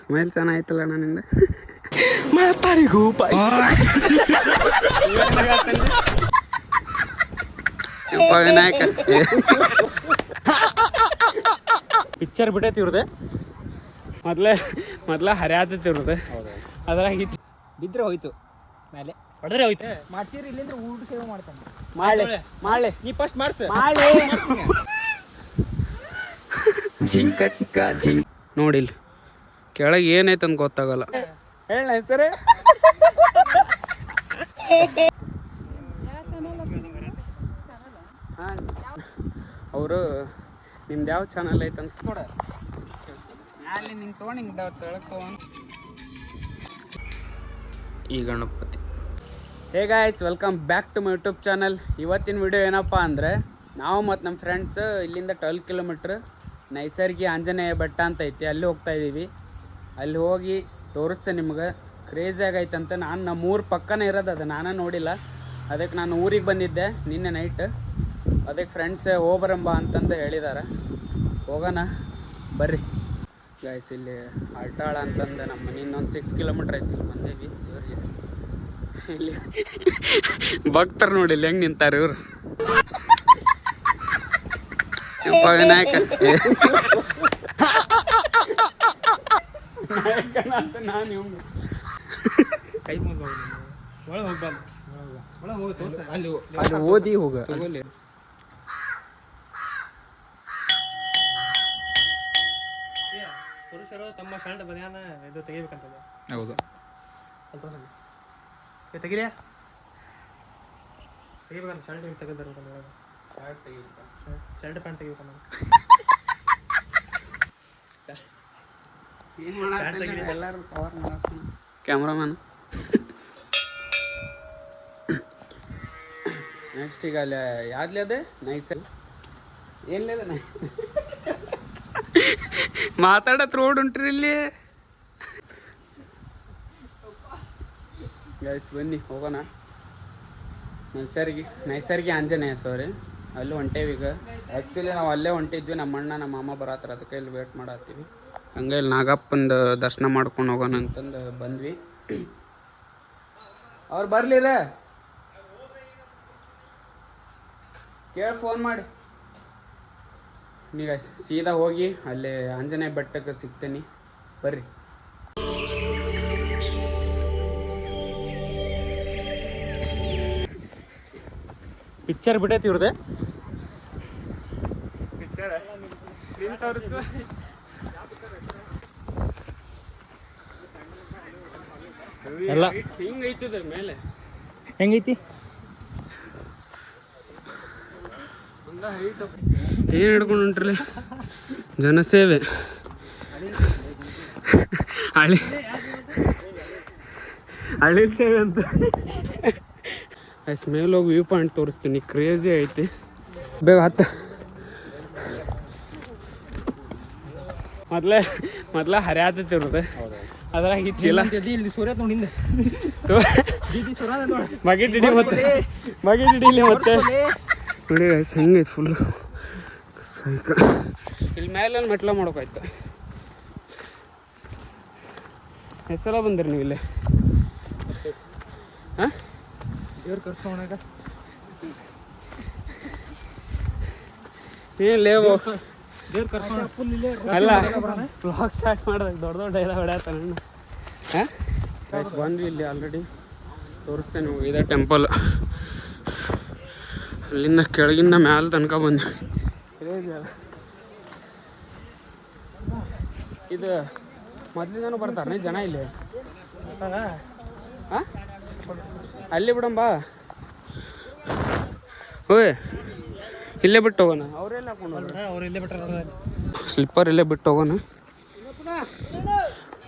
Smile ಚೆನ್ನಾಗಿತ್ತಲ್ಲ ನನ್ನಿಂದ. Vinayaka picture ಬಿಟ್ಟೈತಿ ಇವ್ರದ್ದು. ಮೊದ್ಲ ಹರಿಯಾತೈತಿ ಇವ್ರದ್ದು. ಅದ್ರಾಗ ಬಿದ್ರೆ ಹೋಯ್ತು ಮೇಲೆ ಹೊಡೆದ್ರೆ ಹೋಯ್ತು. ಮಾಡ್ಸಿರಿ ಇಲ್ಲಿಂದ್ರೆ ಊಟ ಸೇವೆ ಮಾಡ್ತಾನೆ. ಮಾಡ್ಲಿ ನೀ ಫಸ್ಟ್ ಮಾಡ್ಸ. ಜಿಂಕ ಚಿಕ್ಕ ಜಿಂಕ ನೋಡಿಲ್ ಕೆಳಗೆ ಏನೈತೆ ಅಂತ ಗೊತ್ತಾಗಲ್ಲ. ಹೇಳ ಹೆಸರೇ ಅವರು ನಿಮ್ದು ಯಾವ ಚಾನಲ್ ಐತಂತ ನೋಡ. ಅಲ್ಲಿ ನಿಂಗೆ ತೊಗೊಂಡು ಹಿಂಗೆ ತೆಳಗೆ ತೊಗೊಂಡು ಈ Ganapati. Hey guys, welcome back to my YouTube channel. ಇವತ್ತಿನ ವಿಡಿಯೋ ಏನಪ್ಪ ಅಂದರೆ, ನಾವು ಮತ್ತು ನಮ್ಮ ಫ್ರೆಂಡ್ಸ್ ಇಲ್ಲಿಂದ 12 ಕಿಲೋಮೀಟ್ರ್ ನೈಸರ್ಗಿ ಆಂಜನೇಯ ಬೆಟ್ಟ ಅಂತ ಐತಿ, ಅಲ್ಲಿ ಹೋಗ್ತಾ ಇದ್ದೀವಿ. ಅಲ್ಲಿ ಹೋಗಿ ತೋರಿಸ್ತೇನೆ ನಿಮ್ಗೆ. ಕ್ರೇಜಿ ಆಗೈತಂತ. ನಾನು ನಮ್ಮೂರು ಪಕ್ಕನೇ ಇರೋದು, ಅದು ನಾನೇ ನೋಡಿಲ್ಲ. ಅದಕ್ಕೆ ನಾನು ಊರಿಗೆ ಬಂದಿದ್ದೆ ನಿನ್ನೆ ನೈಟ್. ಅದಕ್ಕೆ ಫ್ರೆಂಡ್ಸ್ ಹೋಗ್ಬರಂಬ ಅಂತಂದು ಹೇಳಿದ್ದಾರೆ. ಹೋಗೋಣ ಬರ್ರಿ ಗಾಯ್ಸ್. ಇಲ್ಲಿ ಅಲ್ಟಾಳ ಅಂತಂದು ನಮ್ಮ ಮನೆಯಿಂದ ಒಂದು 6 ಕಿಲೋಮೀಟ್ರ್ ಐತಿ. ಇಲ್ಲಿ ಬಂದೀವಿ ಇವ್ರಿಗೆ. ಇಲ್ಲಿ ಭಕ್ತರು ನೋಡಿ ಇಲ್ಲಿ ಹೆಂಗೆ ನಿಂತಾರೆ ಇವರು. ವಿನಾಯಕ ನಾನು ಕೈ ಮುಂದೆ ಒಳಗೆ ಹೋಗ್ಬಾರ್ದು. ಒಳಗೆ ಹೋಗಿ ತೋರ್ಸ. ಅಲ್ಲಿ ಓದಿ ಹೋಗ ತಗೋಲಿ. ಪುರುಷರು ತಮ್ಮ ಶರ್ಟ್ ಬನಿಯಾನ ಇದು ತೆಗಿಬೇಕಂತದ. ಹೌದು, ಅಲ್ಲಿ ತೋರ್ಸಲಿ. ತೆಗಿಲಿಯಾ ತೆಗಿಬೇಕಂತ. ಶರ್ಟ್ ಹಿಂಗೆ ತೆಗೆದಾರ ಶರ್ಟ್ ಪ್ಯಾಂಟ್ ತೆಗಿಬೇಕಂತ. ಎಲ್ಲರೂ ಕವರ್ ಮಾಡಕ್ಕೆ ಕ್ಯಾಮ್ರಾಮನ್. ನೆಕ್ಸ್ಟ್ ಈಗ ಅಲ್ಲಿ ಯಾವ್ದ್ಲಿ ಅದೇ ನೈಸಲ್ ಏನ್ಲೇದ ಮಾತಾಡತ್ ರೋಡ್ ಉಂಟ್ರಿ ಇಲ್ಲಿ ಗೈಸ್. ಬನ್ನಿ ಹೋಗೋಣ. ನೈಸರ್ಗಿ ಆಂಜನೇಯ ಸಾರಿ, ಅಲ್ಲಿ ಹೊಂಟೇವಿ ಈಗ. ಆ್ಯಕ್ಚುಲಿ ನಾವು ಅಲ್ಲೇ ಹೊಂಟಿದ್ವಿ. ನಮ್ಮ ಅಣ್ಣ ನಮ್ಮ ಮಾಮ ಬರತ್ತಾರ, ಅದಕ್ಕೆ ಇಲ್ಲಿ ವೇಟ್ ಮಾಡತ್ತೀವಿ. ಹಂಗೆ ಇಲ್ಲಿ ನಾಗಪ್ಪಂದು ದರ್ಶನ ಮಾಡ್ಕೊಂಡು ಹೋಗೋಣ ಅಂತಂದು ಬಂದ್ವಿ. ಅವ್ರು ಬರ್ಲಿರ ಕೇಳಿ ಫೋನ್ ಮಾಡಿ. ಈಗ ಸೀದಾ ಹೋಗಿ ಅಲ್ಲಿ ಆಂಜನೇಯ ಬೆಟ್ಟಕ್ಕೆ ಸಿಗ್ತೇನೆ, ಬರ್ರಿ. ಪಿಕ್ಚರ್ ಬಿಟ್ಟೈತಿ ಇವ್ರದ್ದು. ಪಿಕ್ಚರ್ ತೋರಿಸ್ಕೊ. ಎಲ್ಲ ಹಿಂಗೈತದ ಮೇಲೆ. ಹೆಂಗೈತಿ? ಏನು ಹಿಡ್ಕೊಂಡು ಹೊಂಟ್ರಲ್ಲ ಜನಸೇವೆ. ಹಳ್ಳಿ ಸೇವೆ ಅಂತ. ಮೇಲೆ ಹೋಗಿ ವ್ಯೂ ಪಾಯಿಂಟ್ ತೋರಿಸ್ತೀನಿ. ಕ್ರೇಜಿ ಐತಿ. ಬೇಗ ಹತ್ತ. ಮೊದ್ಲ ಹರಿಯಾತೈತಿ ಇರೋದು. ಅದ್ರಾಗ ಈ ಚೀಲ ಇಲ್ಲಿ ಸೂರ್ಯ ನೋಡಿಂದ ಬಗೆಟ್ ಹಿಡಿ ಮತ್ತೆ ಹಿಡಿಲಿ ಮತ್ತೆ ನೋಡಿ ಹೆಂಗೈತಿ ಫುಲ್ ಸೈಕ. ಇಲ್ಲಿ ಮೇಲೆ ಮೆಟ್ಲ ಮಾಡೋಕಾಯ್ತು. ಎಷ್ಟು ಸಲ ಬಂದಿರಿ ನೀವು ಇಲ್ಲಿ? ಹಾಂ, ದೇವ್ರು ಕರ್ಸೋಣಾಗ ಏನು ಲೇವು ದೇವ್ರು ಕರ್ಸೋಣ ಫುಲ್ ಇಲ್ಲೇ ಅಲ್ಲ. ಬ್ಲಾಗ್ ಸ್ಟಾರ್ಟ್ ಮಾಡಿದಾಗ ದೊಡ್ಡ ಡೈಲಾಗ್ ಹೊಡ್ಯಾತ ನಾನು. ಹಾಂ ಬಂದ್ವಿ ಇಲ್ಲಿ ಆಲ್ರೆಡಿ. ತೋರಿಸ್ತೇನೆ ನೀವು. ಇದೇ ಟೆಂಪಲ್. ಅಲ್ಲಿಂದ ಕೆಳಗಿಂದ ಮ್ಯಾಲ ತನಕ ಬಂದ್ವಿ. ಇದು ಮೊದಲಿಂದನೂ ಬರ್ತಾರೆ ಜನ ಇಲ್ಲಿ. ಹಾಂ, ಅಲ್ಲಿ ಬಿಡಂಬಾ. ಓಯ್ ಇಲ್ಲೇ ಬಿಟ್ಟು ಹೋಗೋಣ. ಅವರೆಲ್ಲ ಹಾಕೊಂಡು ಅವ್ರು ಇಲ್ಲೇ ಬಿಟ್ಟಾರ. ಸ್ಲಿಪ್ಪರ್ ಇಲ್ಲೇ ಬಿಟ್ಟು ಹೋಗೋಣ.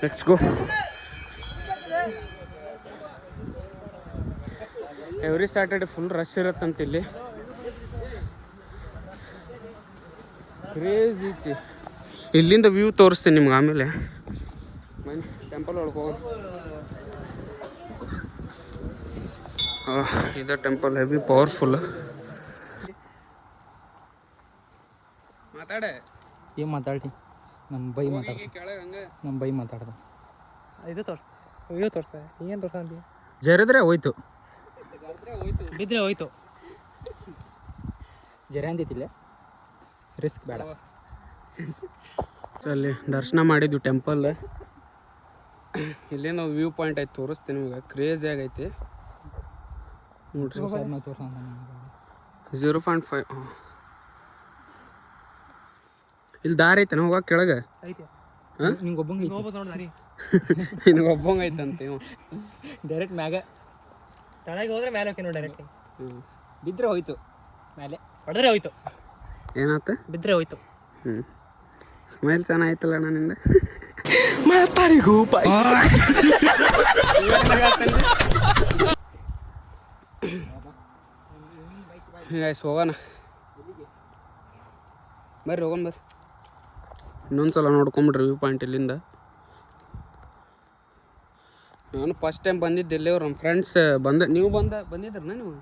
Let's go. Every Saturday full rush ಇರುತ್ತಂತ ಇಲ್ಲಿ. ಕ್ರೇಜ್ ಐತಿ. ಇಲ್ಲಿಂದ ವ್ಯೂ ತೋರಿಸ್ತೇನೆ ನಿಮ್ಗೆ ಆಮೇಲೆ. ಬನ್ನಿ ಟೆಂಪಲ್ ಒಳಗೆ ಹೋಗೋಣ. ಇದು ಟೆಂಪಲ್ ಹೆವಿ ಪವರ್ಫುಲ್. ಮಾತಾಡೆ. ಏನು ಮಾತಾಡಿ ನಮ್ಮ ಬೈ ಮಾತಾಡ್ದ ಕೆಳಗೆ ಹಂಗೆ ನಮ್ಮ ಬೈ ಮಾತಾಡ್ದ ಇದು ತೋರ್ಸ ಅಯ್ಯೋ ತೋರ್ಸ ಏನು ತೋರ್ಸ ಅಂತೀವಿ ಜರಿದ್ರೆ ಹೋಯ್ತು ಬಿದ್ದರೆ ಹೋಯ್ತು ಜರ ಅಂದಿತ್ತಿಲ್ಲ ರಿಸ್ಕ್ ಬೇಡ ಅಲ್ಲಿ ದರ್ಶನ ಮಾಡಿದ್ವಿ ಟೆಂಪಲ್. ಇಲ್ಲೇ ನಾವು ವ್ಯೂ ಪಾಯಿಂಟ್ ಐತೆ ತೋರಿಸ್ತೀನಿ ನಿಮ್ಗೆ. ಕ್ರೇಜಿ ಆಗೈತಿ ನೋಡ್ರಿ. 0.5 ಇಲ್ಲಿ ದಾರಿ ಐತೆ ಹೋಗ ಕೆಳಗೆ. ಐತೆ ಹಾಂ ನಿಂಗೆ ಒಬ್ಬಂಗೆ ಹೋಗ್ಬೋದು ನೋಡಿ ದಾರಿ ನಿನಗೆ ಒಬ್ಬಂಗೆ ಐತಂತೆ ಡೈರೆಕ್ಟ್ ಮ್ಯಾಗ ತಳಗೆ ಹೋದ್ರೆ ಮೇಲೆ ಹೋಗಿ ನೋಡಿ ಡೈರೆಕ್ಟ್. ಬಿದ್ದರೆ ಹೋಯ್ತು ಮೇಲೆ ಹೊಡೆದ್ರೆ ಹೋಯ್ತು. ಏನಾತ? ಬಿದ್ದರೆ ಹೋಯ್ತು. ಸ್ಮೈಲ್ ಚೆನ್ನಾಗಿತ್ತಲ್ಲ ನನ್ನಿಂದ. ಗೈಸ್ ಹೋಗೋಣ ಬರ್ರಿ, ಹೋಗೋಣ ಬರ್ರಿ. ಇನ್ನೊಂದ್ಸಲ ನೋಡ್ಕೊಂಬಿಡ್ರಿ ವ್ಯೂ ಪಾಯಿಂಟ್ ಇಲ್ಲಿಂದ. ನಾನು ಫಸ್ಟ್ ಟೈಮ್ ಬಂದಿದ್ದೆ ಇಲ್ಲಿ. ಅವ್ರು ನಮ್ಮ ಫ್ರೆಂಡ್ಸ್ ನೀವು ಬಂದಿದ್ರಣ್ಣ ನೀವು?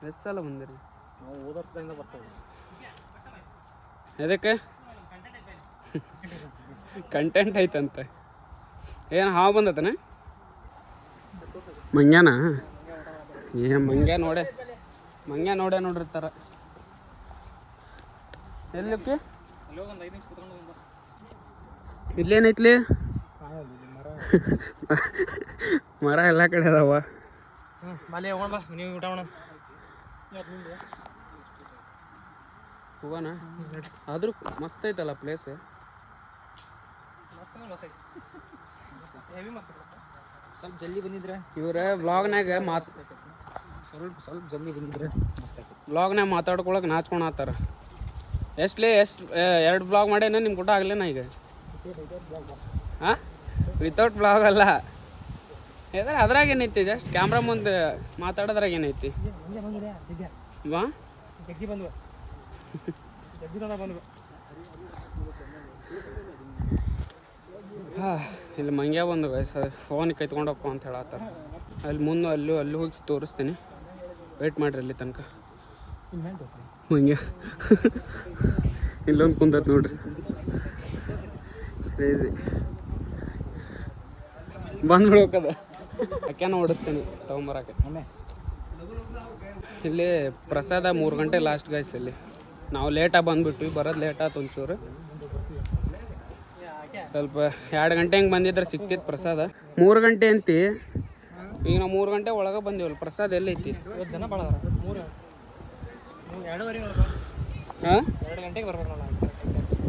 ಎಷ್ಟು ಸಲ ಬಂದಿರಿ? ನಾವು ಹೋದ ವರ್ಷದಿಂದ ಬರ್ತೇವೆ. ಎದಕ್ಕೆ? ಕಂಟೆಂಟ್ ಐತಂತೆ. ಏನು ಹಾವು ಬಂದತನ? ಮಂಗ್ಯಾನ? ಮಂಗ್ಯ ನೋಡಿರ್ತಾರ. ಎಲ್ಲಿಕ್ಕೆ ಇಲ್ಲೇನೈತ್ಲಿ? ಮರ ಎಲ್ಲ ಕಡೆ ಅದಾವ. ಮನೆ ಹೋಗೋಣ ಬಾ, ನೀವು ಊಟ ಮಾಡೋಣ. ಹೋಗೋಣ. ಆದ್ರೂ ಮಸ್ತ್ ಐತಲ್ಲ ಪ್ಲೇಸ್. ಸ್ವಲ್ಪ ಜಲ್ದಿ ಬಂದಿದ್ರೆ ಇವ್ರ ವ್ಲಾಗ್ನಾಗ ಸ್ವಲ್ಪ ಜಲ್ದಿ ಬಂದಿದ್ರೆ ವ್ಲಾಗ್ನಾಗ ಮಾತಾಡ್ಕೊಳಕ್ಕೆ ನಾಚ್ಕೊಳತ್ತಾರ. ಎಷ್ಟು 2 ಬ್ಲಾಗ್ ಮಾಡೇನ ನಿಮ್ಗೆ ಊಟ ಆಗಲೇನ ಈಗ? ಹಾಂ, ವಿತೌಟ್ ಬ್ಲಾಗ್ ಅಲ್ಲ. ಅದ್ರಾಗ ಏನೈತಿ? ಜಸ್ಟ್ ಕ್ಯಾಮ್ರಾ ಮುಂದೆ ಮಾತಾಡೋದ್ರಾಗ ಏನೈತಿ? ಬಾ ಜಗ್ಗಿ ಬಂದ್ವು ಹಾಂ, ಇಲ್ಲಿ ಮಂಗ್ಯ ಬಂದು ಫೋನ್ ಕೈತ್ಕೊಂಡಪ್ಪ ಅಂತ ಹೇಳತ್ತಾರ. ಅಲ್ಲಿ ಮುಂದೆ ಅಲ್ಲಿ ಹೋಗಿ ತೋರಿಸ್ತೀನಿ. ವೆಯ್ಟ್ ಮಾಡಿರಿ ಅಲ್ಲಿ ತನಕ. ಮಂಗ್ಯ ಇಲ್ಲೊಂದು ಕುಂತೈತೆ ನೋಡ್ರಿ. ಕ್ರೇಜಿ ಬಂದ್ಬಿಡ್ಬೇಕದ. ಅಕ್ಯಾನ ಓಡಿಸ್ತೀನಿ ತೊಗೊಂಬರಕ್ಕೆ. ಇಲ್ಲಿ ಪ್ರಸಾದ 3 ಗಂಟೆ ಲಾಸ್ಟ್ ಗೈಸ್. ಇಲ್ಲಿ ನಾವು ಲೇಟಾಗಿ ಬಂದುಬಿಟ್ವಿ, ಬರೋದು ಲೇಟ್ ಆಯ್ತು ಒಂಚೂರು. ಸ್ವಲ್ಪ 2 ಗಂಟೆ ಹಿಂಗೆ ಬಂದಿದ್ರೆ ಸಿಕ್ತಿತ್ತು ಪ್ರಸಾದ. 3 ಗಂಟೆ ಅಂತಿ. ಈಗ ನಾವು 3 ಗಂಟೆ ಒಳಗೆ ಬಂದೀವಲ್ಲ, ಪ್ರಸಾದ ಎಲ್ಲೈತಿ? ಜನ ಭಾಳ 2:30 ಹಾಂ, 2 ಗಂಟೆಗೆ ಬರ್ಬೇಕು ನಾವು.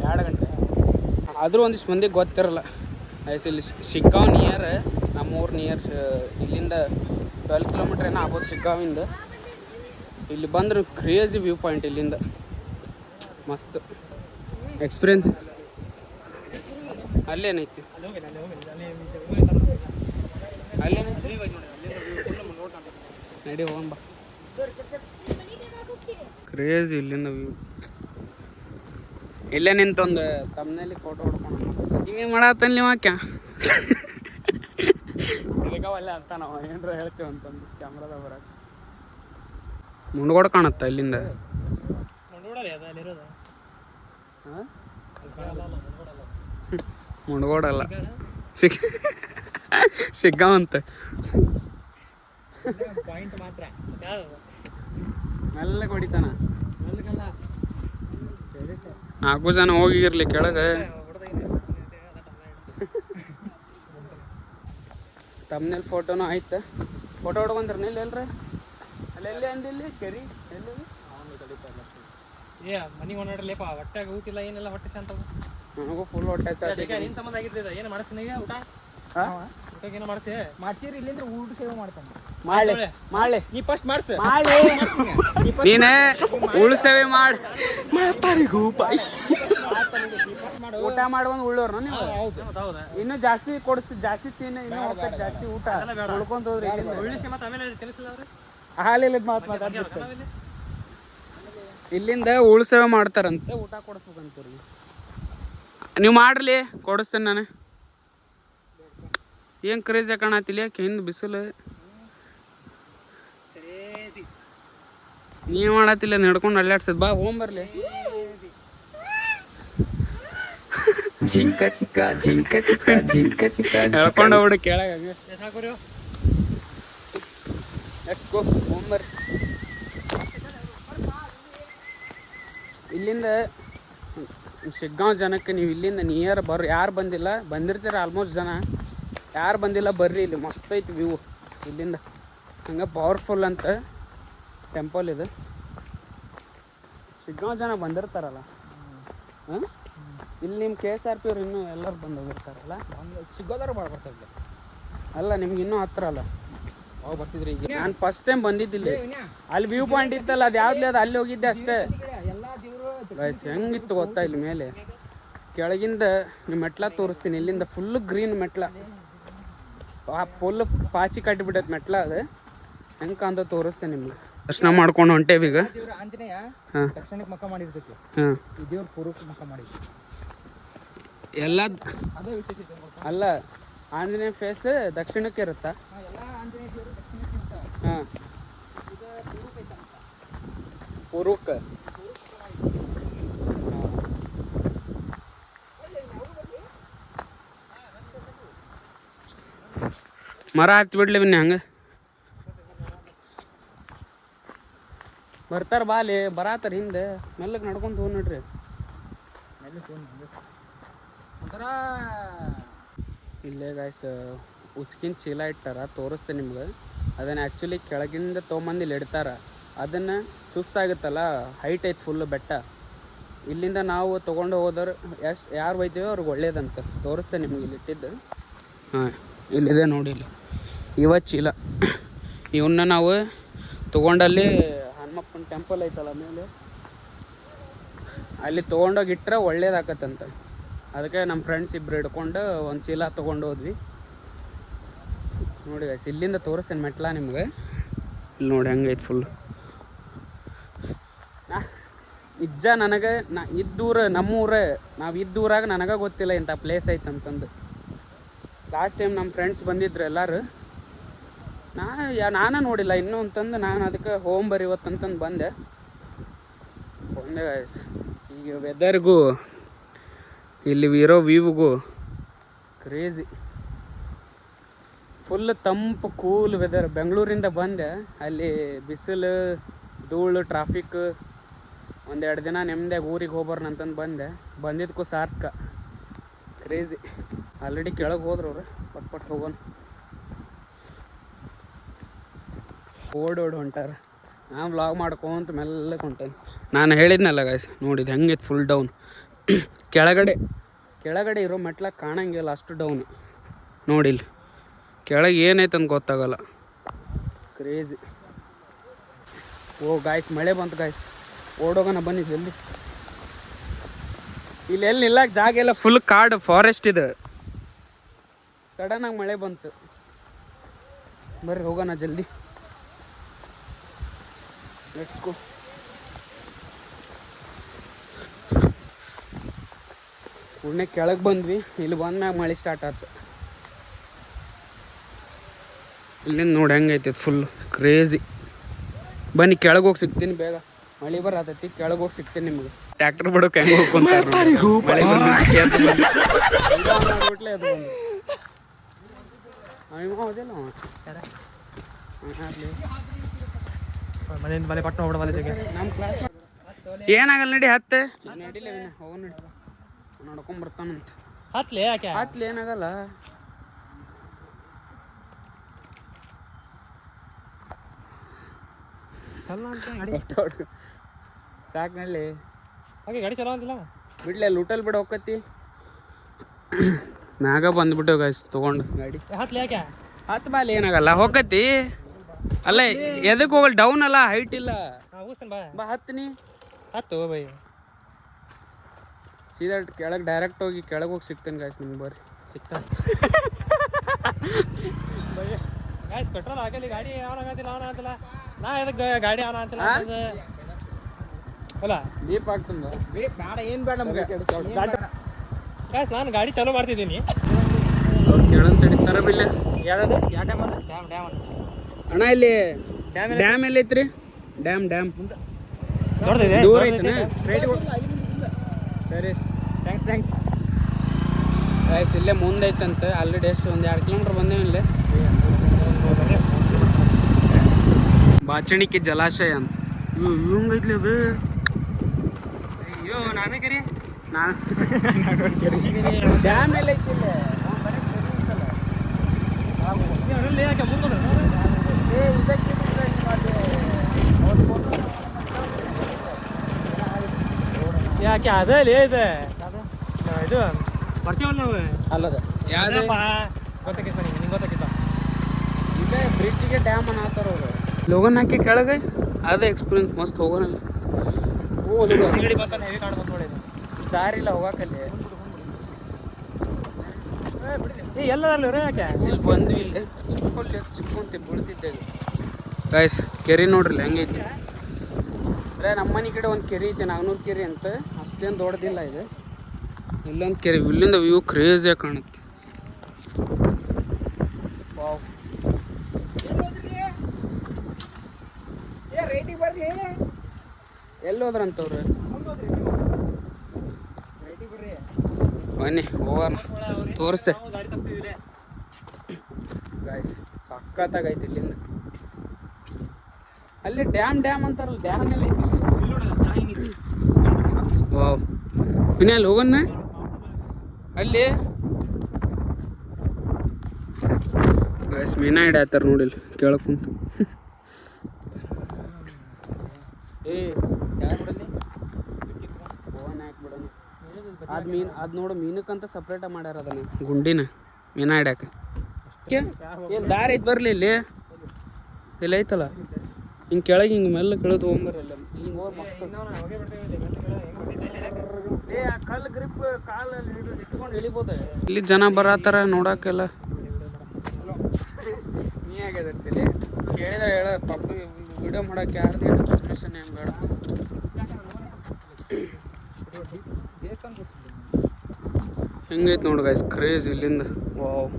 2 ಗಂಟೆ ಆದರೂ ಒಂದಿಷ್ಟು ಮಂದಿಗೆ ಗೊತ್ತಿರಲ್ಲ. ಇಲ್ಲಿ ಶಿಗ್ಗಾಂವ್ ನಿಯರ್, ನಮ್ಮೂರು ನಿಯರ್. ಇಲ್ಲಿಂದ 12 ಕಿಲೋಮೀಟ್ರ್ ಏನೋ ಆಗ್ಬೋದು ಶಿಗ್ಗಾವಿಂದ. ಇಲ್ಲಿ ಬಂದ್ರೆ ಕ್ರೇಜಿ ವ್ಯೂ ಪಾಯಿಂಟ್. ಇಲ್ಲಿಂದ ಮಸ್ತ್ ಎಕ್ಸ್ಪೀರಿಯನ್ಸ್. ಅಲ್ಲೇನೈತಿ? ಅಲ್ಲೇನೈತಿ? ನಡಿ ಹೋಗೋಣ ಬಾ. ಕ್ರೇಜಿ ಇಲ್ಲಿಂದ ವ್ಯೂ. ಇಲ್ಲೇ ನಿಂತೊಂದು ತಮ್ಮನೇಲಿ ಫೋಟೋ ಹೊಡ್ಕೊಂಡು ಹಿಂಗೆ ಮಾಡತ್ತಲ್ಲ ನೀವು ಆಕ್ಯ ಇದಕ್ಕವಲ್ಲ ಅಂತ ನಾವು ಏನಾರ ಹೇಳ್ತೀವಿ ಅಂತಂದು ಕ್ಯಾಮ್ರಾದಾಗ ಬರಕ್ಕೆ. ಮುಂಡ್ಗೋಡ್ ಕಾಣುತ್ತ ಇಲ್ಲಿಂದ. ಹಾಂ, ಮುಂಡ್ಗೋಡಲ್ಲ, ಶಿಗ್ಗಾವಂತ. ಪಾಯಿಂಟ್ ಮಾತ್ರ ಮೆಲ್ಲ ಹೊಡಿತಾನ. 4 ಜನ ಹೋಗಿರ್ಲಿ ಕೆಳಗೆ. ತಮ್ಮನೇಲಿ ಫೋಟೋನು ಆಯ್ತು. ಫೋಟೋ ಹೊಡ್ಕೊಂಡ್ರಿ ನಿಲ್ಲ ಎಲ್ರಿ? ಅಲ್ಲೆಲ್ಲಿ ಅಂದಿಲ್ಲಿ ಕೆರಿ ಎಲ್ಲಿ? ಮನೆ ಓಡಾಡಲೇಪ ಹೊಟ್ಟೆಗೆ ಊಟಿಲ್ಲ ಏನೆಲ್ಲ ಹೊಟ್ಟೆ ಶಾಂತ. ನನಗೂ ಫುಲ್ ಹೊಟ್ಟೆ ನಿನ್ ಸಂಬಂಧ ಆಗಿರ್ತದೆ. ಏನು ಮಾಡಿಸ್ತೀನಿ ಈಗ ಊಟ? ಊಟಕ್ಕೆ ಏನೋ ಮಾಡಿಸಿರಿ ಇಲ್ಲಿಂದ್ರೆ ಊಟ ಸೇವೆ ಮಾಡ್ತಾನೆ. ಮಾಡಿ ನೀ ಫಸ್ಟ್ ಮಾಡಿಸಿ. ನೀನೇ ಉಳು ಸೇವೆ ಮಾಡಿ. ಊಟ ಮಾಡುವಂಗೆ ಉಳ್ಳೋರು ನೀವು. ಇನ್ನೂ ಜಾಸ್ತಿ ಕೊಡಿಸ್ತೀವಿ, ಜಾಸ್ತಿ ತಿನ್ನ, ಇನ್ನೂ ಹೋಗ್ತದೆ ಜಾಸ್ತಿ ಊಟ ಉಳ್ಕೊಂತ ಹೋದ್ರಿ. ಹಾಲಿಲ್ಲದ ಮಾತು ಮಾತಾಡ್ಬೇಕು. ಇಲ್ಲಿಂದ ಉಳು ಸೇವೆ ಮಾಡ್ತಾರಂತೆ, ಊಟ ಕೊಡಿಸ್ಬೇಕಂತೀರಿ. ನೀವು ಮಾಡ್ರಲಿ, ಕೊಡಿಸ್ತೇನೆ ನಾನು. ಏನು ಕ್ರೇಜ್ ಕಾಣತಿಲ್ಲ ಹಿಂದೆ ಬಿಸಿಲು. ನೀವು ಮಾಡತ್ತಿಲ್ಲ ನಡ್ಕೊಂಡು ಅಲ್ಲಾಡ್ಸದ್. ಬಾ ಹೋಗ್ ಬರ್ಲಿ. ಜಿಂಕ ಚಿಕ್ಕ ಜಿಂಕ ಚಿಕ್ಕ ಜಿಂಕ ಚಿಕ್ಕ ಹೇಳ್ಕೊಂಡು ಹೋಗ್ಬಿಡು ಕೆಳಗೆ ಹಂಗೆ. Let's go homework. ಇಲ್ಲಿಂದ ಶಿಗ್ಗಾಂವ್ ಜನಕ್ಕೆ ನೀವು ಇಲ್ಲಿಂದ ನಿಯರ್ ಯಾರು ಬಂದಿಲ್ಲ, ಬಂದಿರ್ತೀರ ಆಲ್ಮೋಸ್ಟ್ ಜನ, ಯಾರು ಬಂದಿಲ್ಲ ಬರ್ರಿ, ಇಲ್ಲಿ ಮಸ್ತ್ ಐತಿ ವ್ಯೂ ಇಲ್ಲಿಂದ. ಹಂಗೆ ಪವರ್ಫುಲ್ ಅಂತ ಟೆಂಪಲ್ ಇದು. ಶಿಗ್ಗಾಂವ್ ಜನ ಬಂದಿರ್ತಾರಲ್ಲ, ಹಾಂ ಇಲ್ಲಿ ನಿಮ್ಮ KSRP ಅವ್ರು ಇನ್ನೂ ಎಲ್ಲರೂ ಬಂದು ಹೋಗಿರ್ತಾರಲ್ಲ, ಸಿಗೋದಾರ ಭಾಳ ಬರ್ತಾರೆ. ಅಲ್ಲ ನಿಮ್ಗೆ ಇನ್ನೂ ಹತ್ರ ಅಲ್ಲ, ಅವಾಗ ಬರ್ತಿದ್ರಿ. ಈಗ ನಾನು ಫಸ್ಟ್ ಟೈಮ್ ಬಂದಿದ್ದಿಲ್ಲಿ. ಅಲ್ಲಿ ವ್ಯೂ ಪಾಯಿಂಟ್ ಇತ್ತಲ್ಲ, ಅದು ಯಾವ್ದು ಅದು ಅಲ್ಲಿ ಹೋಗಿದ್ದೆ ಅಷ್ಟೇ. ಎಲ್ಲ ದೇವರು ಗೈಸ್ ಹೆಂಗಿತ್ತು ಗೊತ್ತಾ ಇಲ್ಲಿ ಮೇಲೆ ಕೆಳಗಿಂದ ನಿಮ್ಮ ಮೆಟ್ಲ ತೋರಿಸ್ತೀನಿ. ಇಲ್ಲಿಂದ ಫುಲ್ಲು ಗ್ರೀನ್ ಮೆಟ್ಲ, ಫುಲ್ ಪಾಚಿ ಕಟ್ಟಿಬಿಟ್ಟೈತೆ ಮೆಟ್ಲ. ಅದು ಹೆಂಗೆ ಕಾಂತ ತೋರಿಸ್ತೀನಿ ನಿಮ್ಗೆ. ದರ್ಶನ ಮಾಡ್ಕೊಂಡು ಹೊಂಟೇವಿ ಈಗ. ದೇವ್ರು ಆಂಜನೇಯ ಹಾಂ ದಕ್ಷಿಣಕ್ಕೆ ಮುಖ ಮಾಡಿರ್ತೈತಿ, ಹಾಂ ಈ ದೇವ್ರು ಪೂರ್ವಕ್ಕೆ ಮುಖ ಮಾಡಿದ್ವಿ. ಎಲ್ಲ ಅದೇ ವಿಶೇಷತೆ ಅಲ್ಲ, ಆಂಜನೇಯ ಫೇಸ್ ದಕ್ಷಿಣಕ್ಕೆ ಇರುತ್ತಾ? ಎಲ್ಲ ಆಂಜನೇಯ ದೇವರು ದಕ್ಷಿಣಕ್ಕೆ ಇರ್ತಾವೆ. ಹಾಂ ಇದು ಪೂರ್ವಕ್ಕೆ ಐತಂತ. ಪೂರ್ವಕ್ಕೆ. ಮರ ಹತ್ತಿ ಬಿಡ್ಲಿ ಬನ್ನಿ ಹಂಗೆ ಬರ್ತಾರ ಬಾಲಿ ಬರಾತಾರ ಹಿಂದೆ ಮೆಲ್ಲಗೆ ನಡ್ಕೊಂಡು ಹೋಗಿ ನೋಡ್ರಿ. ಒಂಥರ ಇಲ್ಲೇ ಗಾಯ್ಸ್ ಉಸ್ಕಿನ ಚೀಲ ಇಟ್ಟಾರ, ತೋರಿಸ್ತೀನಿ ನಿಮ್ಗೆ. ಅದನ್ನು ಆ್ಯಕ್ಚುಲಿ ಕೆಳಗಿಂದ ತೊಗೊಂಬಂದು ಇಲ್ಲಿ ಇಡ್ತಾರ. ಅದನ್ನು ಸುಸ್ತಾಗುತ್ತಲ್ಲ, ಹೈಟ್ ಐತೆ ಫುಲ್ಲು ಬೆಟ್ಟ. ಇಲ್ಲಿಂದ ನಾವು ತೊಗೊಂಡು ಹೋದವ್ರು ಯಾರು ಒಯ್ತೀವೋ ಅವ್ರಿಗೆ ಒಳ್ಳೇದಂತ ತೋರಿಸ್ತೇನೆ ನಿಮ್ಗೆ ಇಲ್ಲಿ ಇಟ್ಟಿದ್ದು. ಹಾಂ ಇಲ್ಲಿದೆ ನೋಡಿ, ಇಲ್ಲಿ ಇವತ್ತು ಚೀಲ ಇವನ್ನ ನಾವು ತೊಗೊಂಡಲ್ಲಿ ಹನುಮಪ್ಪನ ಟೆಂಪಲ್ ಐತಲ್ಲ ಮೇಲೆ, ಅಲ್ಲಿ ತೊಗೊಂಡೋಗಿ ಇಟ್ಟರೆ ಒಳ್ಳೇದಾಕತ್ತಂತ. ಅದಕ್ಕೆ ನಮ್ಮ ಫ್ರೆಂಡ್ಸ್ ಇಬ್ಬರು ಹಿಡ್ಕೊಂಡು ಒಂದು ಚೀಲ ತೊಗೊಂಡು ಹೋದ್ವಿ. ನೋಡಿ ಗೈಸ್ ಇಲ್ಲಿಂದ ತೋರಿಸ್ತೇನೆ ಮೆಟ್ಲ ನಿಮ್ಗೆ. ಇಲ್ಲಿ ನೋಡಿ ಹೆಂಗೈತೆ ಫುಲ್. ನಿಜ ನನಗೆ ಇದ್ದೂರು ನಮ್ಮೂರೇ, ನಾವು ಇದ್ದೂರಾಗ ನನಗೆ ಗೊತ್ತಿಲ್ಲ ಇಂಥ ಪ್ಲೇಸ್ ಐತೆ ಅಂತಂದು. ಲಾಸ್ಟ್ ಟೈಮ್ ನಮ್ಮ ಫ್ರೆಂಡ್ಸ್ ಬಂದಿದ್ರು ಎಲ್ಲರೂ, ನಾನೇ ನೋಡಿಲ್ಲ ಇನ್ನೂ ಅಂತಂದು ನಾನು ಅದಕ್ಕೆ ಹೋಗ್ಬರಿ ಇವತ್ತಂತಂದು ಬಂದೆ ಗೈಸ್. ಈಗ ವೆದರ್ಗೂ ಇಲ್ಲಿ ಇರೋ ವ್ಯೂವ್ಗೂ ಕ್ರೇಜಿ, ಫುಲ್ ತಂಪು ಕೂಲ್ ವೆದರ್. ಬೆಂಗಳೂರಿಂದ ಬಂದೆ, ಅಲ್ಲಿ ಬಿಸಿಲು ಧೂಳು ಟ್ರಾಫಿಕ್, ಒಂದೆರಡು ದಿನ ನೆಮ್ಮದಿಯಾಗಿ ಊರಿಗೆ ಹೋಗ್ಬಾರ್ನಂತಂದು ಬಂದಿದ್ದಕ್ಕೂ ಸಾರ್ಥ ಕ್ರೇಜಿ. ಆಲ್ರೆಡಿ ಕೆಳಗೆ ಹೋದ್ರು ಅವ್ರು, ಪಟ್ ಹೋಗೋಣ. ಓಡಿ ಹೊಂಟಾರ, ನಾನು ವ್ಲಾಗ್ ಮಾಡ್ಕೊಂತ ಮೆಲ್ಲಗೆ ಹೊಂಟೇನೆ. ನಾನು ಹೇಳಿದ್ನಲ್ಲ ಗಾಯ್ಸ್, ನೋಡಿದ್ದು ಹೆಂಗಿತ್ತು ಫುಲ್ ಡೌನ್. ಕೆಳಗಡೆ ಇರೋ ಮೆಟ್ಲ ಕಾಣಂಗಿಲ್ಲ, ಅಷ್ಟು ಡೌನ್. ನೋಡಿಲ್ಲ ಕೆಳಗೆ ಏನೈತೆ ಅಂತ ಗೊತ್ತಾಗಲ್ಲ, ಕ್ರೇಜಿ. ಓ ಗಾಯ್ಸ್ ಮಳೆ ಬಂತು ಗಾಯ್ಸ್, ಓಡೋಗೋಣ ಬನ್ನಿ ಜಲ್ದಿ. ಇಲ್ಲಿ ಎಲ್ಲಿ ನಿಲ್ಲಕ್ಕೆ ಜಾಗ ಇಲ್ಲ, ಫುಲ್ ಕಾಡು ಫಾರೆಸ್ಟ್ ಇದೆ. ಸಡನ್ನಾಗಿ ಮಳೆ ಬಂತು, ಬರ್ರಿ ಹೋಗೋಣ ಜಲ್ದಿ. Let's go. ಪುಣ್ಯ ಕೆಳಗೆ ಬಂದ್ವಿ, ಇಲ್ಲಿ ಬಂದ್ಮ್ಯಾಗ ಮಳೆ ಸ್ಟಾರ್ಟ್ ಆಯ್ತು. ಇಲ್ಲಿಂದ ನೋಡಿ ಹೆಂಗೈತೆ ಫುಲ್ ಕ್ರೇಜಿ. ಬನ್ನಿ ಕೆಳಗೆ ಹೋಗಿ ಸಿಗ್ತೀನಿ ಬೇಗ, ಮಳೆ ಬರತೈತಿ. ಕೆಳಗೆ ಹೋಗಿ ಸಿಗ್ತೀನಿ ನಿಮ್ಗೆ. ಟ್ರ್ಯಾಕ್ಟರ್ ಬಿಡೋಕೆ ಹೆಂಗೆ ಹೋಗ್ಕೊಂತಾರೆ ಏನಾಗಲ್ಲ ನಡಿ, ಹತ್ತೆ ನಡಿಲ್ಲ ಹೋಗ ನಡಿ, ನೋಡ್ಕೊಂಡ್ ಬರ್ತಾನಂತ. ಹತ್ಲಿ ಏನಾಗಲ್ಲ. ಸಾಕ್ನಲ್ಲಿ ಗಾಡಿ ಚಲೋ ಅಂತಿಲ್ಲ ಬಿಡ್ಲಿ, ಅಲ್ಲಿ ಊಟಲ್ ಬಿಡ ಹೋಗತಿ. ಮ್ಯಾಗ ಬಂದ್ಬಿಟ್ಟು ಗಾಯ್ಸ್ ತೊಗೊಂಡು ಗಾಡಿ. ಹತ್ತು ಬಾಲಿ ಏನಾಗಲ್ಲ, ಹೋಗತಿ. ಅಲ್ಲ ಎದಕ್ಕೆ ಹೋಗಲ್ಲ, ಡೌನ್ ಅಲ್ಲ, ಹೈಟ್ ಇಲ್ಲ. ಬಾ ಹತ್ತೀನಿ, ಹತ್ತು ಬೈ. ಸೀದಾ ಕೆಳಗೆ ಡೈರೆಕ್ಟ್ ಹೋಗಿ ಕೆಳಗೆ ಹೋಗಿ ಸಿಗ್ತೇನೆ ಗಾಯ್ಸ್ ನಿಮ್ಗೆ. ಬರ್ರಿ ಸಿಗ್ತಾ ಗಾಯ್ಸ್, ಪೆಟ್ರೋಲ್ ಹಾಕಲಿ, ಗಾಡಿ ಆನ್ ಆಗತ್ತಿಲ್ಲ, ಆನ್ ಆಗತ್ತಿಲ್ಲ. ನಾ ಎದಕ್ಕೆ ಗಾಡಿ ಆನ್ ಆಗ್ತಿಲ್ಲ ಅಲ್ಲ, ದೀಪ ಆಗ್ತಂದ ಬೇಡ, ಏನು ಬೇಡ ನಮ್ಗೆ. ಗಾಯ್ಸ್ ನಾನು ಗಾಡಿ ಚಾಲೂ ಮಾಡ್ತಿದ್ದೀನಿ. ಅವ್ರು ಕೇಳಂತ ಹಿಡಿತಾರ ಬಿಲ್ಲ. ಯಾವ್ದು ಯಾವ ಡ್ಯಾಮ್ ಅದು? ಡ್ಯಾಮ್ ಅಣ್ಣ ಇಲ್ಲಿ ಡ್ಯಾಮ್ ಎಲ್ಲಿ ಐತ್ರಿ? ಡ್ಯಾಮ್ ನೋಡ್ತಿದ್ದೆ ದೂರ ಐತನ? ಸರಿ ಥ್ಯಾಂಕ್ಸ್ ಗೈಸ್ ಇಲ್ಲೇ ಮುಂದೆ ಐತಂತೆ ಆಲ್ರೆಡಿ ಎಷ್ಟು ಒಂದು 2 ಕಿಲೋಮೀಟ್ರ್ ಬಂದೇವಿ ಇಲ್ಲೇ ಬಾಚಣಿಕೆ ಜಲಾಶಯ ಅಂತ ಇವಂಗೈತ್ಲಿ ಅದು ಅಯ್ಯೋ ನಾನೇ ಕರಿ ನಾನು ಡ್ಯಾಮ್ ಎಲ್ಲ ಐತಿಲ್ಲ ಯಾಕೆ ಮುಂದೆ ಯಾಕೆ ಅದೇ ಇದೆ ಇದು ಬರ್ತೀವಲ್ಲ ನಾವು ಅಲ್ಲದ ಯಾವ್ದು ಗೊತ್ತಾಗಿತ್ತ ನಿಂಗೆ ಗೊತ್ತಾಗಿತ್ತ ಇಲ್ಲೇ ಬ್ರಿಡ್ಜಿಗೆ ಡ್ಯಾಮ್ ಅನ್ನತ್ತಾರ ಅವರು ಲೋಗನ್ ಹಾಕಿ ಕೆಳಗೆ ಅದೇ ಎಕ್ಸ್ಪೀರಿಯನ್ಸ್ ಮಸ್ತ್ ಹೋಗೋಣ ಹಿಂಗಡಿ ಬಂತಾನೆ ಹೆವಿ ಕಾಣ್ಬೋದು ನೋಡಿ ದಾರಿ ಇಲ್ಲ ಹೋಗಕ್ಕಲ್ಲಿ ಎಲ್ಲದಲ್ಲ ರೀ ಯಾಕೆ ಇಲ್ಲಿ ಬಂದ್ವಿ ಇಲ್ಲಿ ಚಿಕ್ಕೊಂತ ಬೀಳ್ತಿದ್ದೆ ಗಾಯ್ಸ್ ಕೆರೆ ನೋಡ್ರಿ ಹೆಂಗೈತಿ ಅದೇ ನಮ್ಮ ಮನೆ ಕಡೆ ಒಂದು ಕೆರೆ ಐತೆ ನಾಗನೂರು ಕೆರೆ ಅಂತ ಅಷ್ಟೇನು ದೊಡ್ಡದಿಲ್ಲ ಇದು ಇಲ್ಲೊಂದು ಕೆರೆ ಇಲ್ಲಿಂದ ವ್ಯೂ ಕ್ರೇಜಿಯಾಗಿ ಕಾಣುತ್ತೆ ವಾವ್ ಎಲ್ಲಿ ಹೋದ್ರಂತವ್ರು ಬನ್ನಿ ಹೋಗೋಣ ತೋರಿಸ್ತೆ ಗಾಯ್ಸ್ ಸಖತ್ತಾಗೈತಿ ಇಲ್ಲಿಂದ ಅಲ್ಲಿ ಡ್ಯಾಮ್ ಅಂತಾರಲ್ಲ ಡ್ಯಾಮ್ ಎಲ್ಲ ಐತಿ ವಾವ್ ಇನ್ನು ಅಲ್ಲಿ ಹೋಗೋಣ ಅಲ್ಲಿ ಗಾಯ್ಸ್ ಮೀನಾ ಹಿಡ್ಯಾತಾರ ನೋಡಿಲ್ಲ ಕೇಳಕ್ ಕುಂತು ಫೋನ್ ಹಾಕ್ಬಿಡೋಣ ಅದು ನೋಡು ಮೀನಕ್ಕಂತ ಸಪ್ರೇಟಾಗಿ ಮಾಡ್ಯಾರ ಅದನ್ನು ಗುಂಡಿನ ಮೀನಾ ಹಿಡ್ಯಾಕ ಏನು ದಾರಿ ಐತೆ ಬರಲಿ ಇಲ್ಲಿ ಇಲ್ಲಿ ಐತಲ್ಲ ಹಿಂಗೆ ಕೆಳಗೆ ಹಿಂಗೆ ಮೆಲ್ಲ ಕೆಳಗೆ ತೊಗೊಂಬರಲ್ಲ ಹಿಂಗೆ ಹೋಗಿ ಮಸ್ತ್ ಕಲ್ಲು ಗ್ರಿಪ್ ಕಾಲಲ್ಲಿ ಇಟ್ಕೊಂಡು ಇಳಿಬೋದು ಇಲ್ಲಿ ಜನ ಬರತ್ತಾರ ನೋಡಕ್ಕೆಲ್ಲ ನೀ ಆಗಿರ್ತೀರಿ ಕೇಳಿದ್ರೆ ಹೇಳ ಪಾಪ ವಿಡಿಯೋ ಮಾಡೋಕೆ ಯಾರ್ದು ಹೇಳಿ ಪರ್ಮಿಷನ್ ಏನು ಬೇಡ ಹೆಂಗೈತೆ ನೋಡಿ ಗೈಸ್ ಕ್ರೇಜ್ ಇಲ್ಲಿಂದ ವಾವ್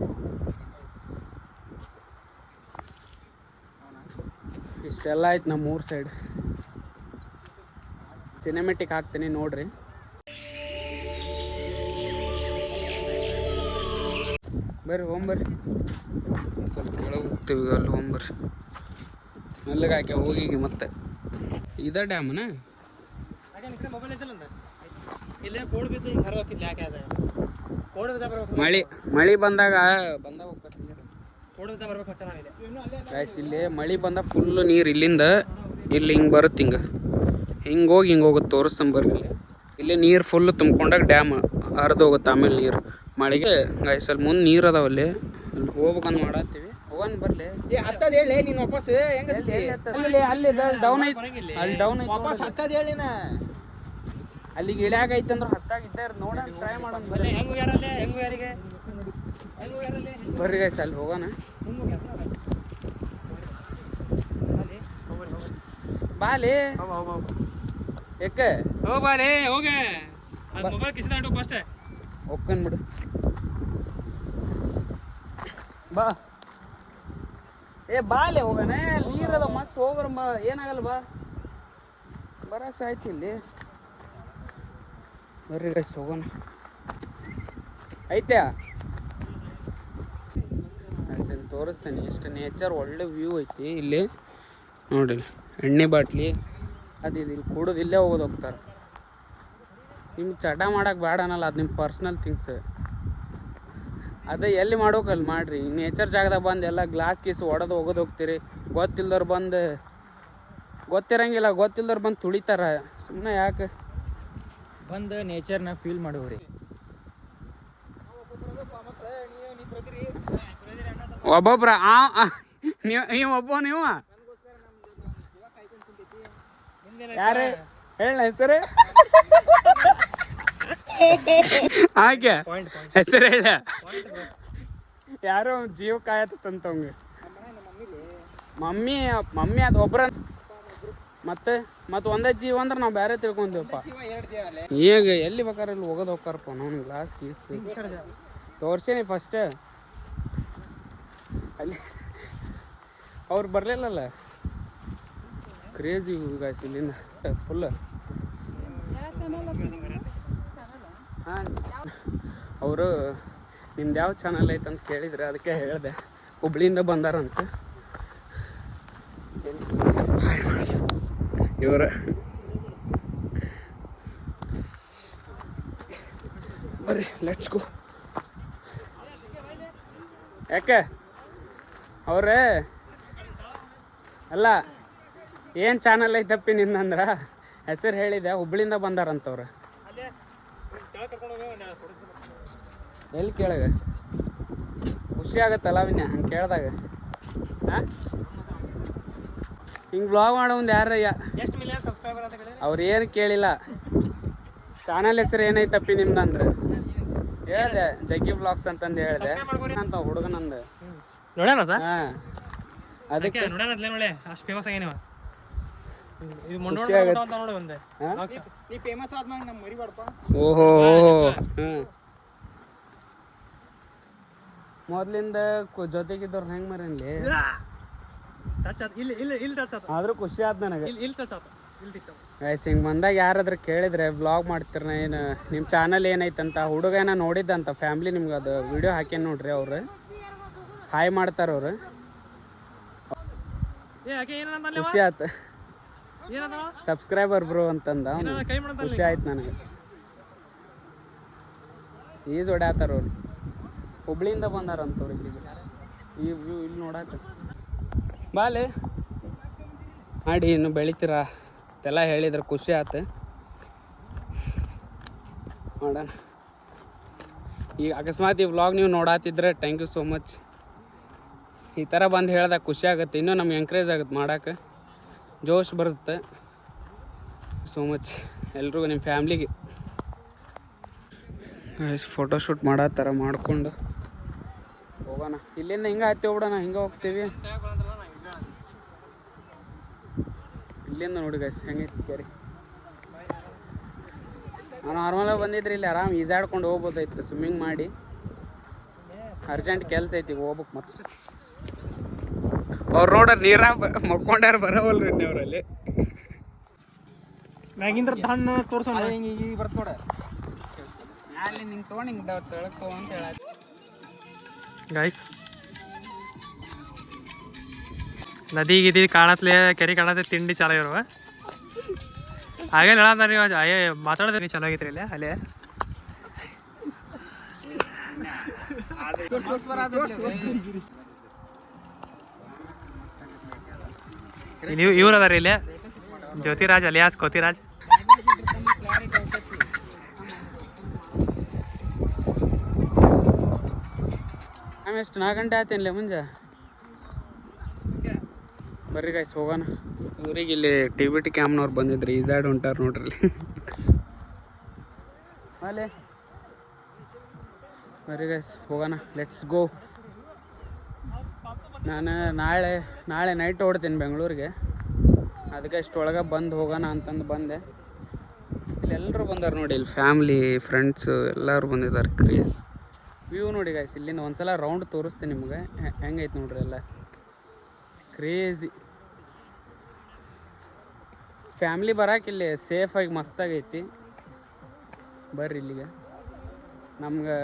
ಇಷ್ಟೆಲ್ಲ ಆಯ್ತು ನಮ್ಮ ಊರ್ ಸೈಡ್ ಸಿನಿಮೆಟಿಕ್ ಹಾಕ್ತೀನಿ ನೋಡ್ರಿ ಬರ್ರಿ ಹೋಗ್ಬರ್ರಿ ಸ್ವಲ್ಪ ಕೆಳಗೆ ಹೋಗ್ತೀವಿ ಅಲ್ಲಿ ಹೋಗ್ಬರ್ರಿ ಮೆಲ್ಲಗೆ ಹಾಕಿ ಹೋಗಿ ಮತ್ತೆ ಇದ ಡ್ಯಾಮನ ಮೊಬೈಲ್ ಐತಲ್ಲ ಇಲ್ಲೇ ಕೋಡ್ ಬಿದ್ದು ಹಿಂಗೆ ಹರಿದೋಕಿಲ್ಲ ಯಾಕೆ ಅದ ಕೋಡ್ ಬಿದ್ದ ಬರ್ಬೇಕು ಮಳೆ ಬಂದಾಗ ಹೋಗ್ತಾರೆ ಕೋಡ್ ಬಿದ್ದ ಬರ್ಬೇಕು ಚೆನ್ನಾಗಿದೆ ಗೈಸ್ ಇಲ್ಲಿ ಮಳೆ ಬಂದಾಗ ಫುಲ್ಲು ನೀರು ಇಲ್ಲಿಂದ ಇಲ್ಲಿ ಹಿಂಗೆ ಬರುತ್ತೆ ಹಿಂಗೆ ಹೋಗುತ್ತೆ ತೋರಿಸ್ತಾನೆ ಬರ್ರಿ ಇಲ್ಲಿ ನೀರು ಫುಲ್ಲು ತುಂಬ್ಕೊಂಡಾಗ ಡ್ಯಾಮ್ ಹರಿದು ಹೋಗುತ್ತೆ ಆಮೇಲೆ ನೀರು ಮಳೆಗೆ ಗೈಸ್ ಅಲ್ಲಿ ಮುಂದೆ ನೀರು ಅದಾವಲ್ಲಿ ಅಲ್ಲಿ ಹೋಗ್ಬೇಕಂತ ಮಾಡತ್ತೀವಿ ಹೋಗೋಣ ಬರ್ಲಿ ಹತ್ತದ ಹೇಳಿ ನೀನು ವಾಪಸ್ ಅಲ್ಲಿ ಡೌನ್ ಐತಿ ಅಲ್ಲಿ ಡೌನ್ ಐತಿ ವಾಪಸ್ ಹತ್ತದ ಹೇಳಿನ ಅಲ್ಲಿಗೆ ಇಳ್ಯಾಗ ಐತಂದ್ರೆ ಹತ್ತಾಗಿದ್ದ ನೋಡೋಣ ಟ್ರೈ ಮಾಡೋಣ ಬರ್ರಿ ಬರ್ರಿ ಗೈಸ್ ಅಲ್ಲಿ ಹೋಗೋಣ ಬಾಲಿ ಯಾಕೆ ಹೋಗ್ಬಾಲೆ ಹೋಗೆ ಮೊಬೈಲ್ ಕಿಸಿದಾಡು ಫಸ್ಟ್ ಒಕ್ಕನ್ ಬಿಡು ಬಾ ಬಾಲೆ ಹೋಗೋಣ ನೀರದ ಮಸ್ತ್ ಹೋಗ್ರ ಏನಾಗಲ್ಲ ಬಾ ಬರಕ್ಕೆ ಸಾಯ್ತಿ ಇಲ್ಲಿ ಬರ್ರಿ ಗೈಸ್ ಹೋಗೋಣ ಐತೆ ತೋರಿಸ್ತೇನೆ ಎಷ್ಟು ನೇಚರ್ ಒಳ್ಳೆ ವ್ಯೂ ಐತಿ ಇಲ್ಲಿ ನೋಡಿ ಎಣ್ಣೆ ಬಾಟ್ಲಿ ಅದು ಇಲ್ಲಿ ಕುಡಿದು ಇಲ್ಲೇ ಹೋಗ್ತಾರೆ ನಿಮ್ಗೆ ಚಟ ಮಾಡಕ್ಕೆ ಬೇಡ ಅನ್ನಲ್ಲ ಅದು ನಿಮ್ಮ ಪರ್ಸ್ನಲ್ ಥಿಂಗ್ಸ್ ಅದೇ ಎಲ್ಲಿ ಮಾಡೋಕಲ್ಲಿ ಮಾಡಿರಿ ನೇಚರ್ ಜಾಗದಾಗ ಬಂದು ಎಲ್ಲ ಗ್ಲಾಸ್ ಗೀಸ್ ಒಡೆದು ಹೋಗ್ತೀರಿ ಗೊತ್ತಿಲ್ದವ್ರು ಬಂದು ಗೊತ್ತಿಲ್ದವ್ರು ಬಂದು ತುಳಿತಾರ ಸುಮ್ಮನೆ ಯಾಕೆ ಬಂದು ನೇಚರ್ನ ಫೀಲ್ ಮಾಡುವ್ರಿ ಒಬ್ಬೊಬ್ರ ನೀವು ಒಬ್ಬ ನೀವು ಯಾರೇ ಹೇಳ ಹೆಸರು ಹಾಗೆ ಹೆಸರು ಹೇಳ ಯಾರೋ ಜೀವ ಕಾಯತ್ತಂತವಂಗೆ ಮಮ್ಮಿ ಅದು ಒಬ್ರ ಮತ್ತೆ ಒಂದೇ ಜೀವ ಅಂದ್ರೆ ನಾವು ಬೇರೆ ತಿಳ್ಕೊಂತೀವಪ್ಪ ಈಗ ಎಲ್ಲಿ ಬೇಕಾದ್ರೆ ಇಲ್ಲಿ ಹೋಗೋದು ಹೋಗ್ತಾರಪ್ಪ ನಾನು ಗ್ಲಾಸ್ ಗೀಸ್ ತೋರ್ಸೇನಿ ಫಸ್ಟ್ ಅಲ್ಲಿ ಅವ್ರು ಬರಲಿಲ್ಲಲ್ಲ ಕ್ರೇಜಿ ಗಾಯ್ಸ್ ಇಲ್ಲಿಂದ ಫುಲ್ ಹಾಂ ಅವರು ನಿಮ್ದು ಯಾವ ಚಾನಲ್ ಐತೆ ಅಂತ ಕೇಳಿದ್ರೆ ಅದಕ್ಕೆ ಹೇಳಿದೆ. ಹುಬ್ಳಿಯಿಂದ ಬಂದಾರಂತ ಇವ್ರ. ಬರ್ರಿ ಲೆಟ್ಸ್ ಗೋ. ಯಾಕೆ ಅವ್ರೆ ಅಲ್ಲ ಏನು ಚಾನಲ್ ಐತಪ್ಪಿ ನಿಂದಂದ್ರೆ ಹೆಸರು ಹೇಳಿದೆ. ಹುಬ್ಳಿಯಿಂದ ಬಂದಾರಂತವ್ರು. ಎಲ್ಲಿ ಕೇಳಾಗ ಖುಷಿ ಆಗತ್ತಲ್ಲ ವಿನ್ಯ ಹಂಗೆ ಕೇಳಿದಾಗ. ಹಾಂ ಹಿಂಗೆ ಬ್ಲಾಗ್ ಮಾಡೋ ಒಂದು ಯಾರ ಎಷ್ಟು ಮಿಲಿಯನ್ ಸಬ್ಸ್ಕ್ರೈಬರ್ ಅಂತ ಹೇಳಿದ್ರೆ ಅವ್ರು ಏನು ಕೇಳಿಲ್ಲ. ಚಾನಲ್ ಹೆಸರು ಏನೈತಪ್ಪಿ ನಿಮ್ದಂದ್ರೆ ಹೇಳಿದೆ ಜಗ್ಗಿ ಬ್ಲಾಗ್ಸ್ ಅಂತಂದು ಹೇಳಿದೆ ಅಂತ ಹುಡುಗನಂದು. ನೋಡ್ಯಾನ ಹಾಂ ಅದಕ್ಕೆ ನೋಡ್ಯಾನ ಅಷ್ಟು ಫೇಮಸ್ ಆಗ್ಯಾನ ಇದು ಖುಷಿ ಆಗತ್ತೆ. ನೋಡಿ ಬಂದೆ. ನೀ ಫೇಮಸ್ ಆದ್ಮೇಲೆ ನಮ್ಗೆ ಮರಿಬಾರ್ದಪ್ಪ. ಓಹೋ ಹ್ಞೂ ಮೊದ್ಲಿಂದ ಜೊತೆಗಿದ್ದವ್ರು ಹೆಂಗೆ ಮರನ್ಲಿ ಟಚ್ ಆತ ಇಲ್ಲಿ ಟಚ್ ಆತ ಆದರೂ ಖುಷಿ ಆಯ್ತು ನನಗೆ. ಇಲ್ಲಿ ಟಚ್ ಆತ ಇಲ್ಲಿ ಟಚ್ ಆತ. ಗೈಸ್ ಹಿಂಗೆ ಬಂದಾಗ ಯಾರಾದ್ರೂ ಕೇಳಿದ್ರೆ ವ್ಲಾಗ್ ಮಾಡ್ತೀರ ಏನು ನಿಮ್ಮ ಚಾನಲ್ ಏನೈತಂತ. ಹುಡುಗ ಏನೋ ನೋಡಿದ್ದಂತ ಫ್ಯಾಮ್ಲಿ ನಿಮ್ಗೆ ಅದು ವಿಡಿಯೋ ಹಾಕ್ಯಾನ ನೋಡ್ರಿ. ಅವ್ರು ಹಾಯ್ ಮಾಡ್ತಾರೆ ಅವ್ರು. ಖುಷಿ ಆಯ್ತು. ಸಬ್ಸ್ಕ್ರೈಬರ್ ಬ್ರೋ ಅಂತಂದ ಅವನು. ಖುಷಿ ಆಯ್ತು ನನಗೆ. ಈಜ್ ಹೊಡ್ಯಾತಾರ ಅವ್ರು. ಹುಬ್ಳಿಯಿಂದ ಬಂದಾರಂತವ್ರು ಇಲ್ಲಿಗೆ ಈ ವ್ಯೂ ಇಲ್ಲಿ ನೋಡಾಕ. ಬಾಲೆ ಮಾಡಿ ಇನ್ನು ಬೆಳಿತೀರ ಅಂತೆಲ್ಲ ಹೇಳಿದ್ರೆ ಖುಷಿ ಆಯ್ತು. ನೋಡೋಣ ಈಗ ಅಕಸ್ಮಾತ್ ಈ ವ್ಲಾಗ್ ನೀವು ನೋಡಾತಿದ್ರೆ ಥ್ಯಾಂಕ್ ಯು ಸೋ ಮಚ್. ಈ ಥರ ಬಂದು ಹೇಳ್ದಾಗ ಖುಷಿ ಆಗುತ್ತೆ. ಇನ್ನೂ ನಮ್ಗೆ ಎಂಕರೇಜ್ ಆಗುತ್ತೆ ಮಾಡೋಕೆ, ಜೋಶ್ ಬರುತ್ತೆ. ಸೋ ಮಚ್ ಎಲ್ರಿಗೂ ನಿಮ್ಮ ಫ್ಯಾಮ್ಲಿಗೆ. ಫೋಟೋಶೂಟ್ ಮಾಡತ್ತಾರ ಮಾಡಿಕೊಂಡು ಹೋಗೋಣ. ಇಲ್ಲಿಂದ ಹಿಂಗೆ ಹತ್ತಿ ಹೋಗ್ಬಿಡೋಣ. ಹಿಂಗೆ ಹೋಗ್ತೀವಿ. ಇಲ್ಲಿಂದ ನೋಡಿ ಗೈಸ್ ಹೆಂಗೈತಿ ಕೇರಿ. ನಾವು ನಾರ್ಮಲಾಗಿ ಬಂದಿದ್ರಿ ಇಲ್ಲಿ ಆರಾಮ್ ಈಜಾಡ್ಕೊಂಡು ಹೋಗ್ಬೋದಾಯ್ತು ಸ್ವಿಮ್ಮಿಂಗ್ ಮಾಡಿ. ಅರ್ಜೆಂಟ್ ಕೆಲಸ ಐತಿ ಈಗ ಹೋಗ್ಬೇಕು. ಮತ್ತೆ ಅವ್ರು ನೋಡ್ರಿ ನೀರಾಗ ಮಕ್ಕೊಂಡ್ಯಾರ ಬರೋವಲ್ರಿ ಅವರಲ್ಲಿ. ಮ್ಯಾಗಿಂದ್ರ ತಣ್ಣ ತೋರ್ಸೋಣ. ಹಿಂಗೆ ಬರ್ತ ನೋಡ ಅಲ್ಲಿ ನಿಂಗೆ ತೊಗೊಂಡು ಹಿಂಗೆ ತೆಳಕೋ ಅಂತ ಹೇಳ. ಗೈಸ್ ನದಿ ಗಿದಿ ಕಾಣತ್ಲೆ ಕೆರೆ ಕಾಣತ್ತೆ ತಿಂಡಿ ಚಾಲ ಇರುವ ಹಾಗೆ ಹೇಳ ನೀವು ಅಯ್ಯ ಮಾತಾಡೋದು ಚೆನ್ನಾಗೈತ್ರಿ ಇಲ್ಲಿ ಅಲ್ಲೇ. ನೀವು ಇವ್ರು ಅದಾರ ಇಲ್ಲಿ ಜ್ಯೋತಿರಾಜ್ ಅಲಿಯಾಸ್ ಕೋತಿರಾಜ್. ಎಷ್ಟು 4 ಗಂಟೆ ಆತೇನಿಲ್ಲ ಮುಂಜೆ. ಬರ್ರಿ ಗೈಸ್ ಹೋಗೋಣ. ಊರಿಗೆ ಇಲ್ಲಿ TBT ಕ್ಯಾಮ್ನವ್ರು ಬಂದಿದ್ರಿ ಈಜಾಡ್ ಹೊಂಟಾರ ನೋಡ್ರಿ. ಅಲ್ಲೇ ಬರ್ರಿ ಗೈಸ್ ಹೋಗೋಣ. ಲೆಟ್ಸ್ ಗೋ. ನಾನು ನಾಳೆ ನೈಟ್ ಹೊಡ್ತೀನಿ ಬೆಂಗಳೂರಿಗೆ. ಅದಕ್ಕೆ ಇಷ್ಟೊಳಗೆ ಬಂದು ಹೋಗೋಣ ಅಂತಂದು ಬಂದೆ. ಇಲ್ಲಿ ಎಲ್ಲರೂ ಬಂದಾರ ನೋಡಿ. ಇಲ್ಲಿ ಫ್ಯಾಮ್ಲಿ ಫ್ರೆಂಡ್ಸು ಎಲ್ಲರೂ ಬಂದಿದ್ದಾರೆ. ಕ್ರೇಜ್ ವ್ಯೂ ನೋಡಿ ಗೈಸ್. ಇಲ್ಲಿಂದ ಒಂದ್ಸಲ ರೌಂಡ್ ತೋರಿಸ್ತೀನಿ ನಿಮ್ಗೆ ಹೆಂಗೈತೆ ನೋಡ್ರಿ ಎಲ್ಲ ಕ್ರೇಜಿ. ಫ್ಯಾಮ್ಲಿ ಬರೋಕಿಲ್ಲಿ ಸೇಫಾಗಿ ಮಸ್ತಾಗೈತಿ. ಬರ್ರಿ ಇಲ್ಲಿಗೆ. ನಮ್ಗೆ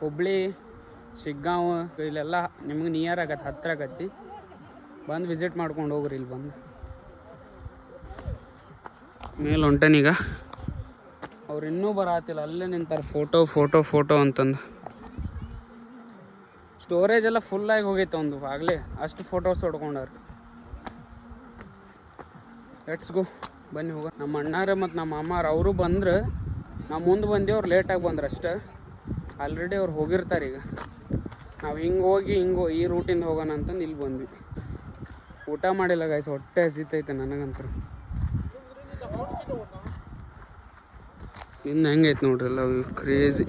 ಹುಬ್ಳಿ ಶಿಗ್ಗಾಂವ್ ಇಲ್ಲೆಲ್ಲ ನಿಮ್ಗೆ ನಿಯರ್ ಆಗತ್ತೆ, ಹತ್ತಿರ ಆಗತ್ತೆ. ಬಂದು ವಿಸಿಟ್ ಮಾಡ್ಕೊಂಡು ಹೋಗ್ರಿ. ಇಲ್ಲಿ ಬಂದು ಮೇಲೆ ಹೊಂಟನೀಗ. ಅವ್ರು ಇನ್ನೂ ಬರತ್ತಿಲ್ಲ, ಅಲ್ಲೇ ನಿಂತಾರೆ ಫೋಟೋ ಫೋಟೋ ಫೋಟೋ ಅಂತಂದು. ಸ್ಟೋರೇಜ್ ಎಲ್ಲ ಫುಲ್ಲಾಗಿ ಹೋಗೈತೆ ಒಂದು ಆಗಲೇ, ಅಷ್ಟು ಫೋಟೋಸ್ ಹೊಡ್ಕೊಂಡವ್ರು. ಲೆಟ್ಸ್ ಗೋ ಬನ್ನಿ ಹೋಗ. ನಮ್ಮ ಅಣ್ಣಾರ ಮತ್ತು ನಮ್ಮ ಅಮ್ಮಾರ ಅವರು ಬಂದ್ರೆ ನಾವು ಮುಂದೆ ಬಂದೇವು. ಅವ್ರು ಲೇಟಾಗಿ ಬಂದ್ರೆ ಅಷ್ಟೇ. ಆಲ್ರೆಡಿ ಅವ್ರು ಹೋಗಿರ್ತಾರೆ. ಈಗ ನಾವು ಹಿಂಗೆ ಹೋಗಿ ಈ ರೂಟಿಂದ ಹೋಗೋಣ ಅಂತಂದು ಇಲ್ಲಿ ಬಂದ್ವಿ. ಊಟ ಮಾಡಿಲ್ಲ ಗೈಸ್, ಹೊಟ್ಟೆ ಹಸಿತೈತೆ ನನಗಂತೂ. ಇನ್ನು ಹೆಂಗೈತೆ ನೋಡ್ರಿ ಎಲ್ಲ ಕ್ರೇಜಿ.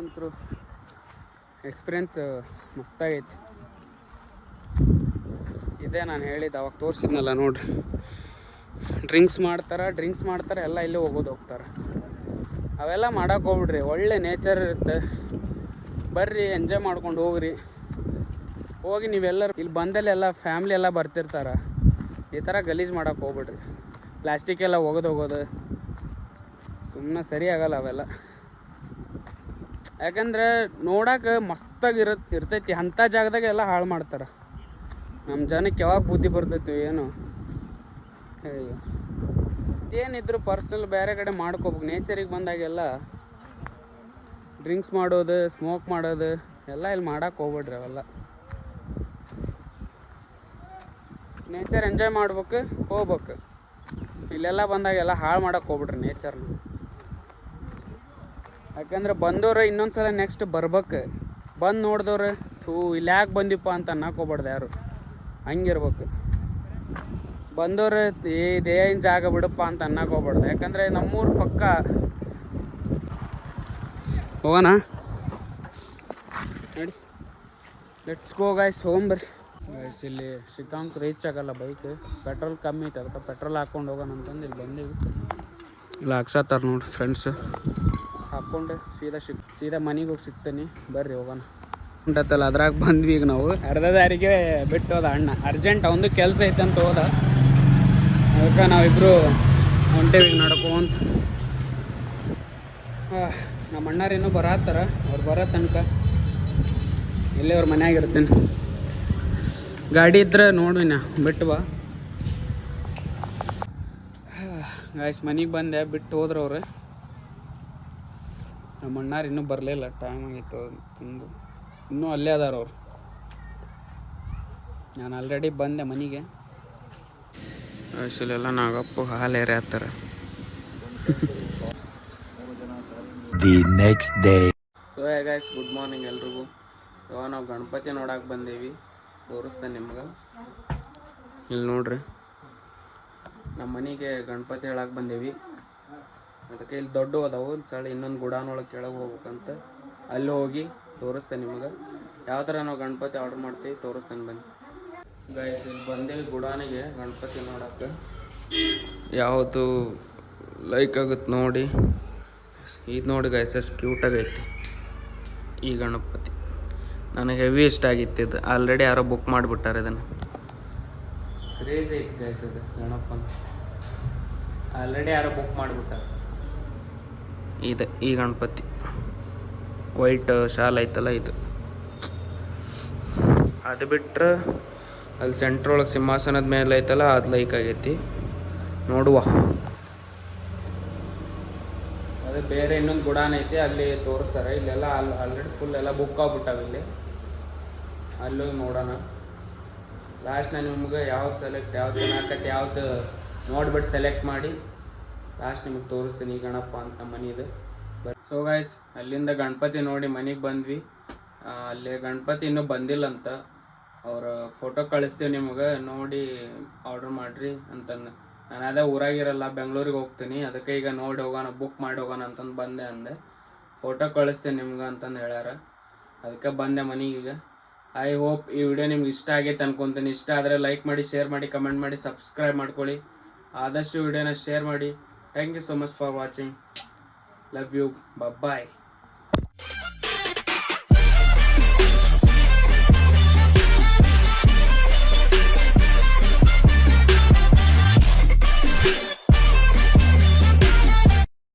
ಅಂತೂ ಎಕ್ಸ್ಪೀರಿಯನ್ಸ್ ಮಸ್ತಾಗೈತಿ. ಇದೇ ನಾನು ಹೇಳಿದ್ದು ಅವಾಗ ತೋರಿಸಿದ್ನಲ್ಲ ನೋಡ್ರಿ. ಡ್ರಿಂಕ್ಸ್ ಮಾಡ್ತಾರೆ ಎಲ್ಲ ಇಲ್ಲೇ ಹೋಗ್ತಾರೆ. ಅವೆಲ್ಲ ಮಾಡೋಕೆ ಹೋಗ್ಬಿಡ್ರಿ. ಒಳ್ಳೆ ನೇಚರ್ ಇರುತ್ತೆ. ಬರ್ರಿ ಎಂಜಾಯ್ ಮಾಡ್ಕೊಂಡು ಹೋಗ್ರಿ. ಹೋಗಿ ನೀವೆಲ್ಲರೂ ಇಲ್ಲಿ ಬಂದಲ್ಲೆಲ್ಲ ಫ್ಯಾಮ್ಲಿ ಎಲ್ಲ ಬರ್ತಿರ್ತಾರೆ. ಈ ಥರ ಗಲೀಜು ಮಾಡೋಕೆ ಹೋಗ್ಬಿಡ್ರಿ. ಪ್ಲಾಸ್ಟಿಕ್ ಎಲ್ಲ ಹೋಗೋದು ಸುಮ್ಮನೆ ಸರಿ ಆಗಲ್ಲ ಅವೆಲ್ಲ. ಯಾಕಂದ್ರೆ ನೋಡಕ್ಕೆ ಮಸ್ತಾಗಿ ಇರ್ತೈತಿ, ಅಂಥ ಜಾಗದಾಗ ಎಲ್ಲ ಹಾಳು ಮಾಡ್ತಾರೆ. ನಮ್ಮ ಜನಕ್ಕೆ ಯಾವಾಗ ಬುದ್ಧಿ ಬರ್ತೈತಿ ಏನು. ಏನಿದ್ರು ಪರ್ಸ್ನಲ್ ಬೇರೆ ಕಡೆ ಮಾಡ್ಕೋಬೇಕು. ನೇಚರಿಗೆ ಬಂದಾಗೆಲ್ಲ ಡ್ರಿಂಕ್ಸ್ ಮಾಡೋದು, ಸ್ಮೋಕ್ ಮಾಡೋದು ಎಲ್ಲ ಇಲ್ಲಿ ಮಾಡೋಕೆ ಹೋಗ್ಬೇಡ್ರಿ. ಅವೆಲ್ಲ ನೇಚರ್ ಎಂಜಾಯ್ ಮಾಡ್ಬೇಕು, ಹೋಗ್ಬೇಕು. ಇಲ್ಲೆಲ್ಲ ಬಂದಾಗೆಲ್ಲ ಹಾಳು ಮಾಡೋಕೆ ಹೋಗ್ಬಿಡ್ರಿ ನೇಚರ್ನ. ಯಾಕಂದ್ರೆ ಬಂದವ್ರು ಇನ್ನೊಂದು ಸಲ ನೆಕ್ಸ್ಟ್ ಬರ್ಬೇಕು. ಬಂದು ನೋಡಿದವ್ರು ಇಲ್ಲಿ ಯಾಕೆ ಬಂದಿಪ್ಪ ಅಂತ ಅನ್ನಕ್ಕೆ ಹೋಗ್ಬಾರ್ದು ಯಾರು. ಹಂಗಿರ್ಬೇಕು. ಬಂದವ್ರು ಇದೇನು ಜಾಗ ಬಿಡಪ್ಪ ಅಂತ ಅನ್ನಕ್ಕೆ ಹೋಗ್ಬಾರ್ದು. ಯಾಕಂದರೆ ನಮ್ಮೂರು ಪಕ್ಕ. ಹೋಗೋಣ ನೋಡಿ, ಲೆಟ್ಸ್ ಗೋ ಗಾಯ್ಸ್, ಹೋಗೊಂಬರ್ರಿ ಗಾಯ್ಸ್. ಇಲ್ಲಿ ಶ್ರೀಕಾಂತ್ ರೀಚ್ ಆಗಲ್ಲ ಬೈಕ್, ಪೆಟ್ರೋಲ್ ಕಮ್ಮಿ ಐತೆ. ಅದಕ್ಕೆ ಪೆಟ್ರೋಲ್ ಹಾಕ್ಕೊಂಡು ಹೋಗೋಣ ಅಂತಂದು ಇಲ್ಲಿ ಬಂದೀವಿ. ಇಲ್ಲ ಹಾಕ್ಸತ್ತಾರ ನೋಡಿ ಫ್ರೆಂಡ್ಸ್. ಹಾಕ್ಕೊಂಡು ಸೀದಾ ಮನೆಗೆ ಹೋಗಿ ಸಿಗ್ತೀನಿ. ಬರ್ರಿ ಹೋಗೋಣ ಉಂಟತ್ತಲ್ಲ, ಅದ್ರಾಗ ಬಂದ್ವಿ. ಈಗ ನಾವು ಅರ್ಧ ದಾರಿಗೆ ಬಿಟ್ಟು ಹೋದ ಅಣ್ಣ, ಅರ್ಜೆಂಟ್ ಒಂದು ಕೆಲಸ ಐತೆ ಅಂತ ಹೋದ. ಅದಕ್ಕೆ ನಾವಿಬ್ಬರು ಹೊಂಟೇವಿ ನಡ್ಕೊಂತ. ನಮ್ಮ ಅಣ್ಣಾರು ಇನ್ನೂ ಬರತ್ತಾರ. ಅವ್ರು ಬರೋ ತನಕ ಇಲ್ಲೇ ಅವ್ರ ಮನ್ಯಾಗ ಇರ್ತೀನಿ. ಗಾಡಿ ಇದ್ರೆ ನೋಡ್ವಿನ ಬಿಟ್ಟು ಬಾ ಗಾಯ್ಸ್. ಮನೆಗೆ ಬಂದೆ, ಬಿಟ್ಟು ಹೋದ್ರು ಅವ್ರು. ನಮ್ಮ ಅಣ್ಣಾರು ಇನ್ನೂ ಬರಲಿಲ್ಲ, ಟೈಮ್ ಆಗಿತ್ತು ತಂದು. ಇನ್ನೂ ಅಲ್ಲೇ ಅದಾರ ಅವ್ರು. ನಾನು ಆಲ್ರೆಡಿ ಬಂದೆ ಮನೆಗೆ. ಇಲ್ಲೆಲ್ಲ ನಾಗಪ್ಪು ಹಾಲು ಏರಿ ಹತ್ತಾರೆ. The next day. So guys, good morning ಎಲ್ರಿಗೂ. ಇವಾಗ ನಾವು ಗಣಪತಿ ನೋಡಕ್ಕೆ ಬಂದೇವಿ. ತೋರಿಸ್ತೇನೆ ನಿಮ್ಗೆ. ಇಲ್ಲಿ ನೋಡ್ರಿ, ನಮ್ಮ ಮನೆಗೆ ಗಣಪತಿ ಹೇಳಕ್ಕೆ ಬಂದೇವಿ. ಅದಕ್ಕೆ ಇಲ್ಲಿ ದೊಡ್ಡ ಅದಾವು ಸಳ. ಇನ್ನೊಂದು ಗುಡಾನೊಳಗೆ ಕೆಳಗೆ ಹೋಗ್ಬೇಕಂತ, ಅಲ್ಲಿ ಹೋಗಿ ತೋರಿಸ್ತೇನೆ ನಿಮ್ಗೆ ಯಾವ ಥರ ನಾವು ಗಣಪತಿ ಆರ್ಡ್ರ್ ಮಾಡ್ತೀವಿ. ತೋರಿಸ್ತೇನೆ ಬನ್ನಿ ಗಾಯ್ಸ್. ಇಲ್ಲಿ ಬಂದೇವಿ ಗುಡಾನಿಗೆ ಗಣಪತಿ ನೋಡೋಕ್ಕೆ. ಯಾವುದು ಲೈಕ್ ಆಗುತ್ತೆ ನೋಡಿ. ಇದು ನೋಡಿ ಗಾಯ್ಸ್, ಎಷ್ಟು ಕ್ಯೂಟಾಗೈತಿ ಈ ಗಣಪತಿ. ನನಗೆ ಹೆವಿ ಇಷ್ಟ ಆಗಿತ್ತು ಇದು. ಆಲ್ರೆಡಿ ಯಾರೋ ಬುಕ್ ಮಾಡಿಬಿಟ್ಟಾರೆ ಇದನ್ನು. ಕ್ರೇಜ್ ಐತಿ ಗಾಯ್ಸ್ ಅದು ಗಣಪನ. ಆಲ್ರೆಡಿ ಯಾರೋ ಬುಕ್ ಮಾಡಿಬಿಟ್ಟಾರೆ. ಇದೆ ಈ ಗಣಪತಿ, ವೈಟ್ ಶಾಲ್ ಐತಲ್ಲ ಇದು. ಅದು ಬಿಟ್ಟರೆ ಅಲ್ಲಿ ಸೆಂಟ್ರೊಳಗೆ ಸಿಂಹಾಸನದ ಮೇಲೆ ಐತಲ್ಲ, ಅದು ಲೈಕ್ ಆಗೈತಿ. ನೋಡುವ, ಅದೇ ಬೇರೆ ಇನ್ನೊಂದು ಗುಡಾನ ಐತಿ, ಅಲ್ಲಿ ತೋರಿಸ್ತಾರೆ. ಇಲ್ಲೆಲ್ಲ ಆಲ್ರೆಡಿ ಫುಲ್ ಎಲ್ಲ ಬುಕ್ ಆಗ್ಬಿಟ್ಟಾವೆ. ಇಲ್ಲಿ ಅಲ್ಲೋಗಿ ನೋಡೋಣ. ಲಾಸ್ಟ್ ನಾನು ನಿಮ್ಗೆ ಯಾವ್ದು ಚೆನ್ನಾಗತ್ತೆ ಯಾವ್ದು ನೋಡ್ಬಿಟ್ಟು ಸೆಲೆಕ್ಟ್ ಮಾಡಿ ಲಾಸ್ಟ್ ನಿಮಗೆ ತೋರಿಸ್ತೀನಿ ಈ ಗಣಪ ಅಂತ ಮನೆಯದು. ಸೊ ಗಾಯ್ಸ್, ಅಲ್ಲಿಂದ ಗಣಪತಿ ನೋಡಿ ಮನೆಗೆ ಬಂದ್ವಿ. ಅಲ್ಲಿ ಗಣಪತಿ ಇನ್ನೂ ಬಂದಿಲ್ಲ ಅಂತ. ಅವ್ರ ಫೋಟೋ ಕಳಿಸ್ತೀವಿ ನಿಮಗೆ, ನೋಡಿ ಆರ್ಡ್ರ್ ಮಾಡಿರಿ ಅಂತಂದು. ನಾನು ಅದೇ ಊರಾಗಿರಲ್ಲ, ಬೆಂಗಳೂರಿಗೆ ಹೋಗ್ತೀನಿ. ಅದಕ್ಕೆ ಈಗ ನೋಡಿ ಹೋಗೋಣ, ಬುಕ್ ಮಾಡಿ ಹೋಗೋಣ ಅಂತಂದು ಬಂದೆ ಅಂದೆ. ಫೋಟೋ ಕಳಿಸ್ತೀನಿ ನಿಮ್ಗೆ ಅಂತಂದು ಹೇಳ್ಯಾರ. ಅದಕ್ಕೆ ಬಂದೆ ಮನೆಗೀಗ. ಐ ಹೋಪ್ ಈ ವಿಡಿಯೋ ನಿಮ್ಗೆ ಇಷ್ಟ ಆಗೈತೆ ಅನ್ಕೊತೀನಿ. ಇಷ್ಟ ಆದರೆ ಲೈಕ್ ಮಾಡಿ, ಶೇರ್ ಮಾಡಿ, ಕಮೆಂಟ್ ಮಾಡಿ, ಸಬ್ಸ್ಕ್ರೈಬ್ ಮಾಡ್ಕೊಳ್ಳಿ. ಆದಷ್ಟು ವಿಡಿಯೋನ ಶೇರ್ ಮಾಡಿ. Thank you so much for watching. Love you. Bye.